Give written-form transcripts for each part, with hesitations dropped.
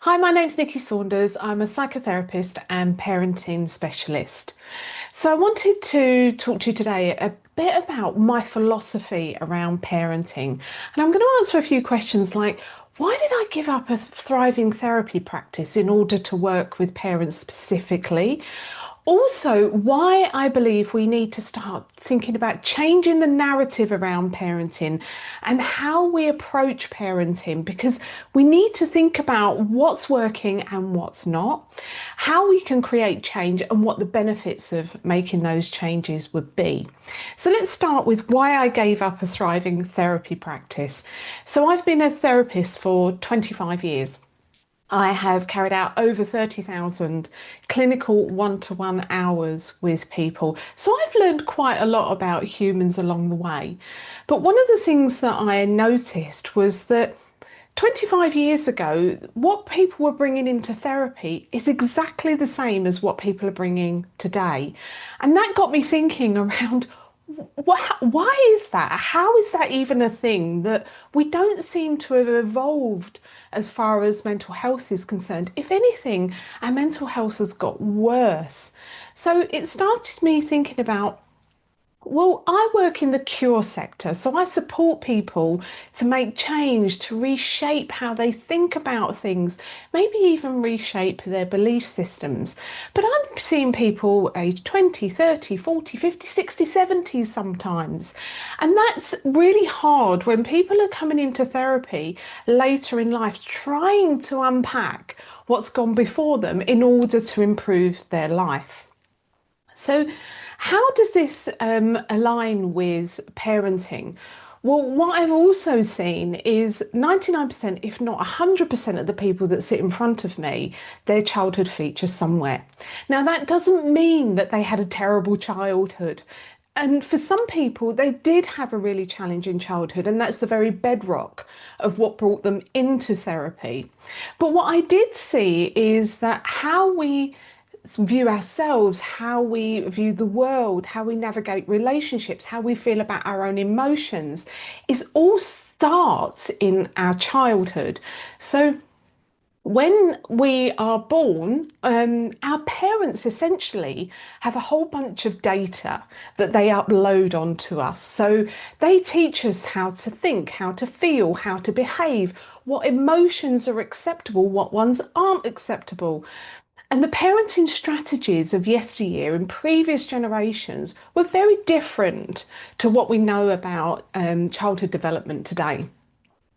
Hi, my name's Saunders. I'm a psychotherapist and parenting specialist. So I wanted to talk to you today a bit about my philosophy around parenting. And I'm going to answer a few questions like, why did I give up a thriving therapy practice in order to work with parents specifically? Also, why I believe we need to start thinking about changing the narrative around parenting and how we approach parenting, because we need to think about what's working and what's not, how we can create change, and what the benefits of making those changes would be. So, let's start with why I gave up a thriving therapy practice. So, I've been a therapist for 25 years. I have carried out over 30,000 clinical one-to-one hours with people. So I've learned quite a lot about humans along the way. But one of the things that I noticed was that 25 years ago, what people were bringing into therapy is exactly the same as what people are bringing today. And that got me thinking around why is that? How is that even a thing that we don't seem to have evolved as far as mental health is concerned? If anything, our mental health has got worse. So it started me thinking about, well, I work in the cure sector, so I support people to make change, to reshape how they think about things, maybe even reshape their belief systems. But I'm seeing people aged 20, 30, 40, 50, 60, 70 sometimes. And that's really hard when people are coming into therapy later in life trying to unpack what's gone before them in order to improve their life. So, how does this align with parenting? Well, what I've also seen is 99%, if not 100% of the people that sit in front of me, their childhood features somewhere. Now, that doesn't mean that they had a terrible childhood. And for some people, they did have a really challenging childhood, and that's the very bedrock of what brought them into therapy. But what I did see is that how we view ourselves, how we view the world, how we navigate relationships, how we feel about our own emotions, is all starts in our childhood. So when we are born, our parents essentially have a whole bunch of data that they upload onto us. So they teach us how to think, how to feel, how to behave, what emotions are acceptable, what ones aren't acceptable. And the parenting strategies of yesteryear in previous generations were very different to what we know about childhood development today.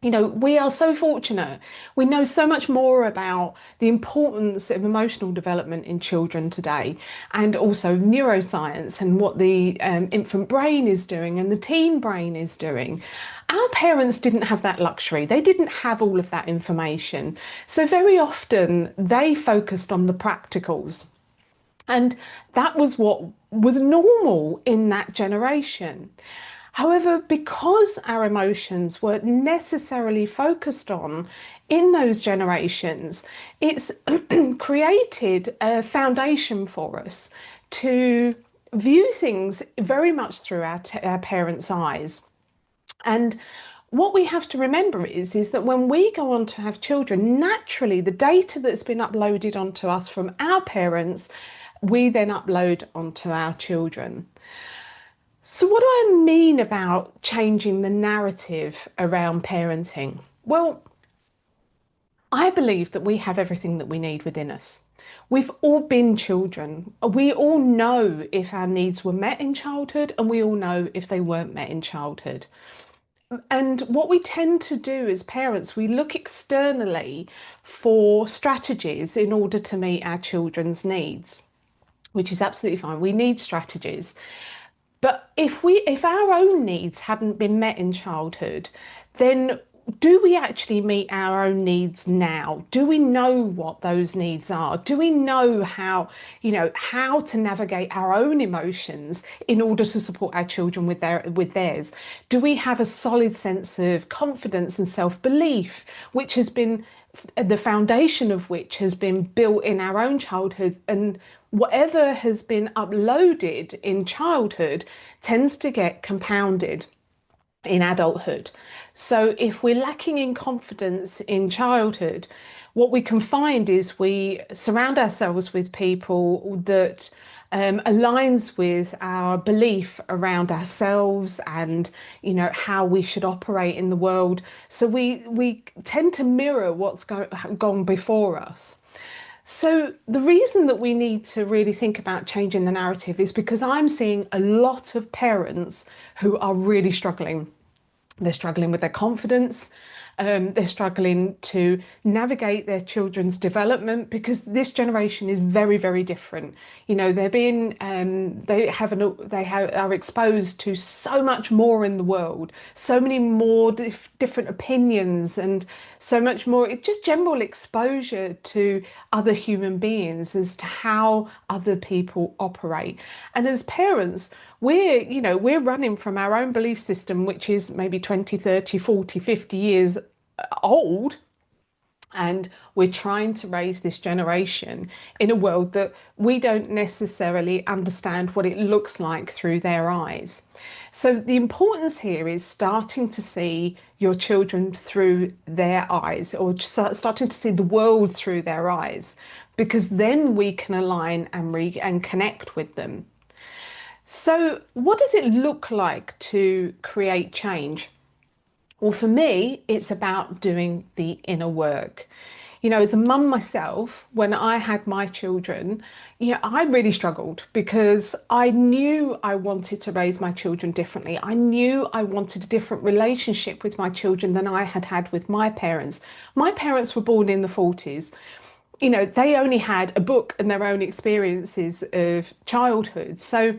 You know, we are so fortunate. We know so much more about the importance of emotional development in children today, and also neuroscience and what the infant brain is doing and the teen brain is doing. Our parents didn't have that luxury. They didn't have all of that information. So very often they focused on the practicals. And that was what was normal in that generation. However, because our emotions weren't necessarily focused on in those generations, it's created a foundation for us to view things very much through our parents' eyes. And what we have to remember is that when we go on to have children, naturally the data that's been uploaded onto us from our parents, we then upload onto our children. So, what do I mean about changing the narrative around parenting? Well, I believe that we have everything that we need within us. We've all been children. We all know if our needs were met in childhood, and we all know if they weren't met in childhood. And what we tend to do as parents, we look externally for strategies in order to meet our children's needs, which is absolutely fine. We need strategies. But if our own needs hadn't been met in childhood, then do we actually meet our own needs now? Do we know what those needs are? Do we know how to navigate our own emotions in order to support our children with theirs? Do we have a solid sense of confidence and self-belief, which has been the foundation of which has been built in our own childhood, and whatever has been uploaded in childhood tends to get compounded in adulthood. So if we're lacking in confidence in childhood, what we can find is we surround ourselves with people that aligns with our belief around ourselves and how we should operate in the world. So we tend to mirror what's gone before us. So the reason that we need to really think about changing the narrative is because I'm seeing a lot of parents who are really struggling. They're struggling with their confidence. They're struggling to navigate their children's development because this generation is very, very different. They're being, are exposed to so much more in the world, so many more different opinions, and so much more. It's just general exposure to other human beings as to how other people operate. And as parents, we're running from our own belief system, which is maybe 20, 30, 40, 50 years old, and we're trying to raise this generation in a world that we don't necessarily understand what it looks like through their eyes. So the importance here is starting to see your children through their eyes, or starting to see the world through their eyes, because then we can align and connect with them. So what does it look like to create change? Well, for me, it's about doing the inner work. As a mum myself, when I had my children, I really struggled because I knew I wanted to raise my children differently. I knew I wanted a different relationship with my children than I had had with my parents. My parents were born in the 40s. They only had a book and their own experiences of childhood. So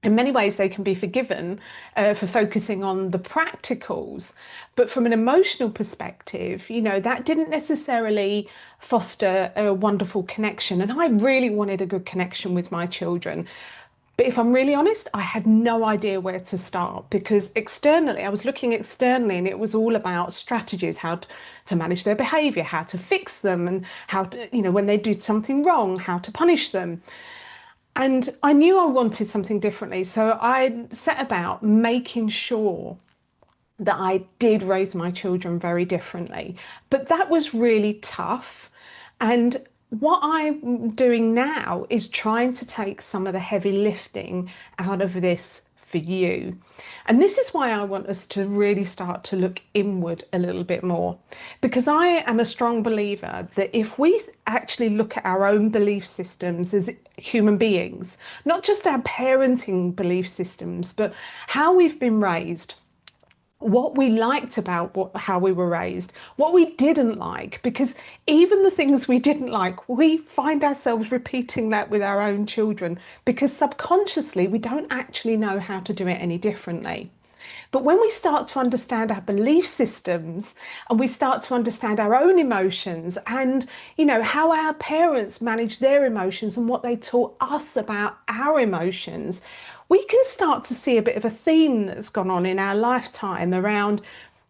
in many ways, they can be forgiven for focusing on the practicals. But from an emotional perspective, that didn't necessarily foster a wonderful connection. And I really wanted a good connection with my children. But if I'm really honest, I had no idea where to start because I was looking externally, and it was all about strategies, how to manage their behavior, how to fix them, and how to, when they do something wrong, how to punish them. And I knew I wanted something differently. So I set about making sure that I did raise my children very differently. But that was really tough. And what I'm doing now is trying to take some of the heavy lifting out of this for you. And this is why I want us to really start to look inward a little bit more, because I am a strong believer that if we actually look at our own belief systems as human beings, not just our parenting belief systems, but how we've been raised, what we liked about how we were raised, what we didn't like, because even the things we didn't like, we find ourselves repeating that with our own children because subconsciously we don't actually know how to do it any differently. But when we start to understand our belief systems and we start to understand our own emotions and, how our parents manage their emotions and what they taught us about our emotions, we can start to see a bit of a theme that's gone on in our lifetime around,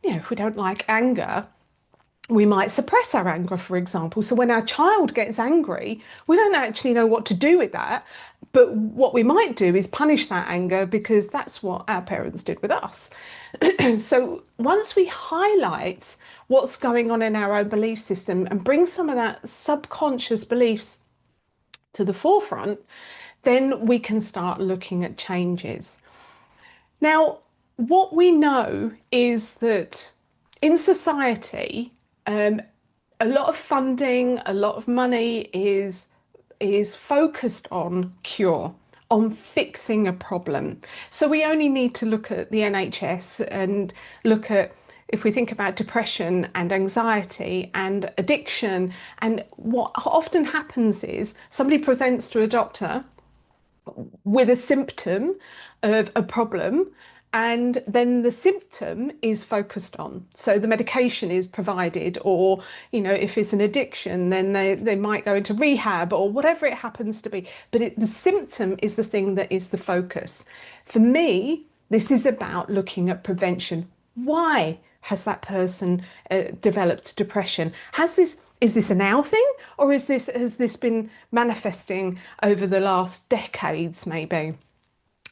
if we don't like anger, we might suppress our anger, for example. So when our child gets angry, we don't actually know what to do with that. But what we might do is punish that anger because that's what our parents did with us. So once we highlight what's going on in our own belief system and bring some of that subconscious beliefs to the forefront, then we can start looking at changes. Now, what we know is that in society, a lot of funding, a lot of money is focused on cure, on fixing a problem. So we only need to look at the NHS and look at, if we think about depression and anxiety and addiction, and what often happens is somebody presents to a doctor with a symptom of a problem, and then the symptom is focused on. So the medication is provided, or, if it's an addiction, then they might go into rehab or whatever it happens to be. But the symptom is the thing that is the focus. For me, this is about looking at prevention. Why has that person developed depression? Is this a now thing, or has this been manifesting over the last decades, maybe?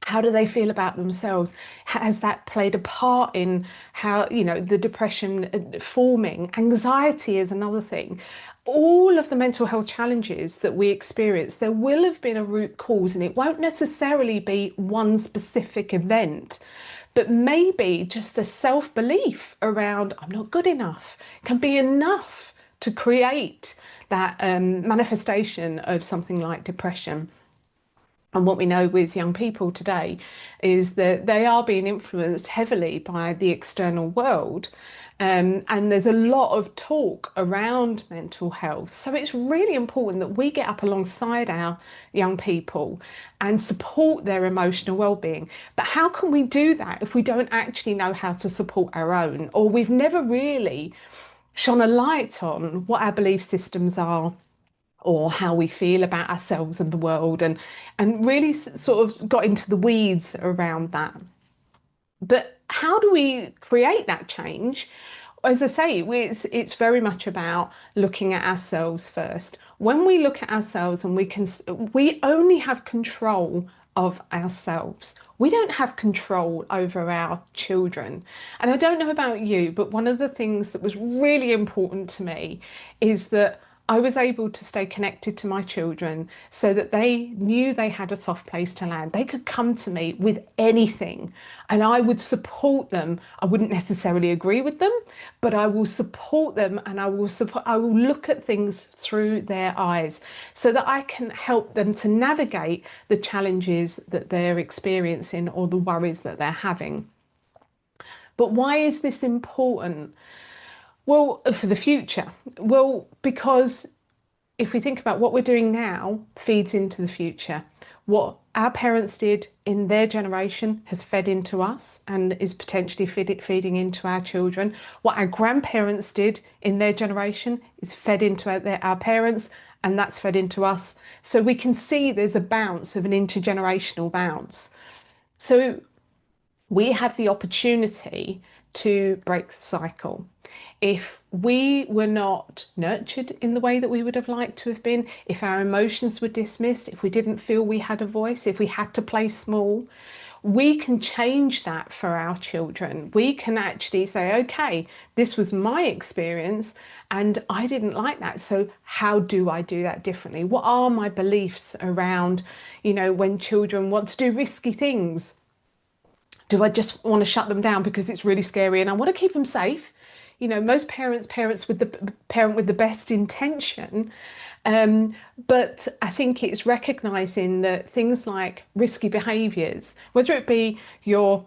How do they feel about themselves? Has that played a part in how, the depression forming? Anxiety is another thing. all of the mental health challenges that we experience, there will have been a root cause, and it won't necessarily be one specific event, but maybe just a self-belief around I'm not good enough can be enough to create that manifestation of something like depression. And what we know with young people today is that they are being influenced heavily by the external world. And there's a lot of talk around mental health. So it's really important that we get up alongside our young people and support their emotional well-being. But how can we do that if we don't actually know how to support our own, or we've never really shone a light on what our belief systems are, or how we feel about ourselves and the world, and really sort of got into the weeds around that. But how do we create that change? As I say, it's very much about looking at ourselves first. When we look at ourselves, and we only have control of ourselves. We don't have control over our children. And I don't know about you, but one of the things that was really important to me is that I was able to stay connected to my children so that they knew they had a soft place to land. They could come to me with anything and I would support them. I wouldn't necessarily agree with them, but I will support them, and I will look at things through their eyes so that I can help them to navigate the challenges that they're experiencing or the worries that they're having. But why is this important? Well, for the future. Well, because if we think about what we're doing now feeds into the future. What our parents did in their generation has fed into us and is potentially feeding into our children. What our grandparents did in their generation is fed into our parents, and that's fed into us. So we can see there's a bounce of an intergenerational bounce. So we have the opportunity to break the cycle. If we were not nurtured in the way that we would have liked to have been, if our emotions were dismissed, if we didn't feel we had a voice, if we had to play small, we can change that for our children. We can actually say, okay, this was my experience and I didn't like that. So how do I do that differently? What are my beliefs around, when children want to do risky things? Do I just want to shut them down because it's really scary and I want to keep them safe? Most parents with the parent with the best intention, but I think it's recognizing that things like risky behaviors, whether it be your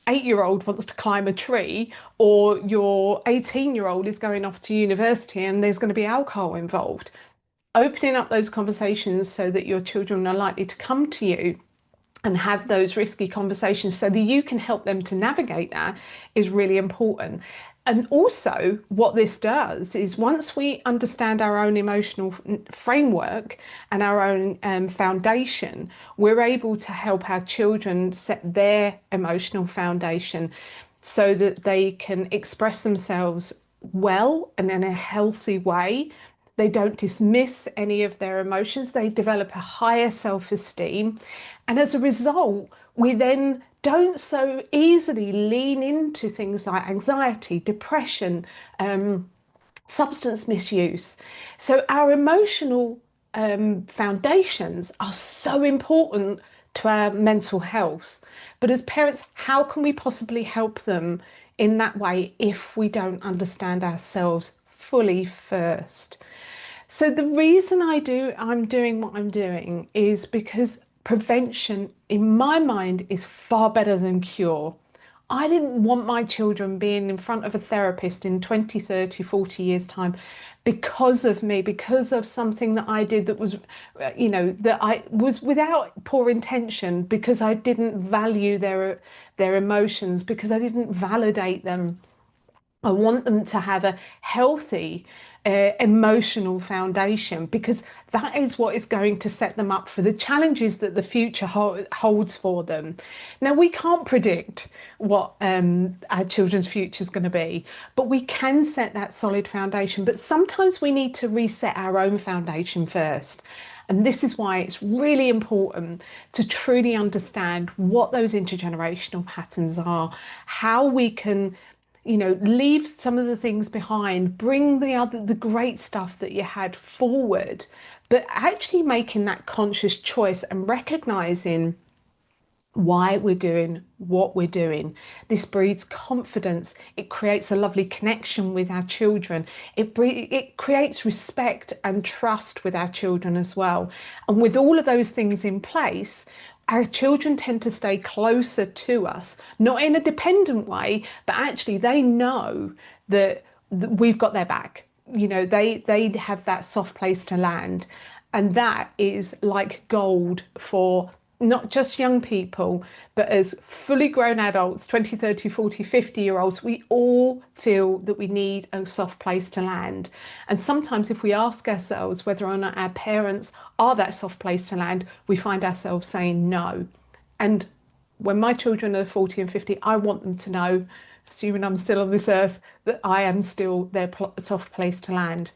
8-year-old wants to climb a tree or your 18-year-old is going off to university and there's going to be alcohol involved, opening up those conversations so that your children are likely to come to you and have those risky conversations so that you can help them to navigate that is really important. And also what this does is once we understand our own emotional framework and our own foundation, we're able to help our children set their emotional foundation so that they can express themselves well and in a healthy way. They don't dismiss any of their emotions. They develop a higher self-esteem. And as a result, we then don't so easily lean into things like anxiety, depression, substance misuse. So our emotional foundations are so important to our mental health. But as parents, how can we possibly help them in that way if we don't understand ourselves fully first? So the reason I'm doing what I'm doing is because prevention, in my mind, is far better than cure. I didn't want my children being in front of a therapist in 20, 30, 40 years' time because of me, because of something that I did that was, that I was without poor intention, because I didn't value their emotions, because I didn't validate them. I want them to have a healthy emotional foundation, because that is what is going to set them up for the challenges that the future holds for them. Now, we can't predict what our children's future is going to be, but we can set that solid foundation. But sometimes we need to reset our own foundation first. And this is why it's really important to truly understand what those intergenerational patterns are, how we can leave some of the things behind, bring the great stuff that you had forward, but actually making that conscious choice and recognizing why we're doing what we're doing. This breeds confidence. It creates a lovely connection with our children. It creates respect and trust with our children as well. And with all of those things in place, our children tend to stay closer to us, not in a dependent way, but actually they know that we've got their back. They have that soft place to land. And that is like gold for not just young people, but as fully grown adults, 20, 30, 40, 50-year-olds, we all feel that we need a soft place to land. And sometimes if we ask ourselves whether or not our parents are that soft place to land, we find ourselves saying no. And when my children are 40 and 50, I want them to know, assuming I'm still on this earth, that I am still their soft place to land.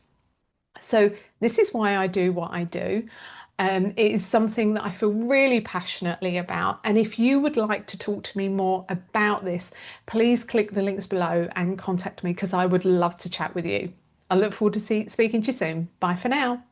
So this is why I do what I do. It is something that I feel really passionately about. And if you would like to talk to me more about this, please click the links below and contact me because I would love to chat with you. I look forward to speaking to you soon. Bye for now.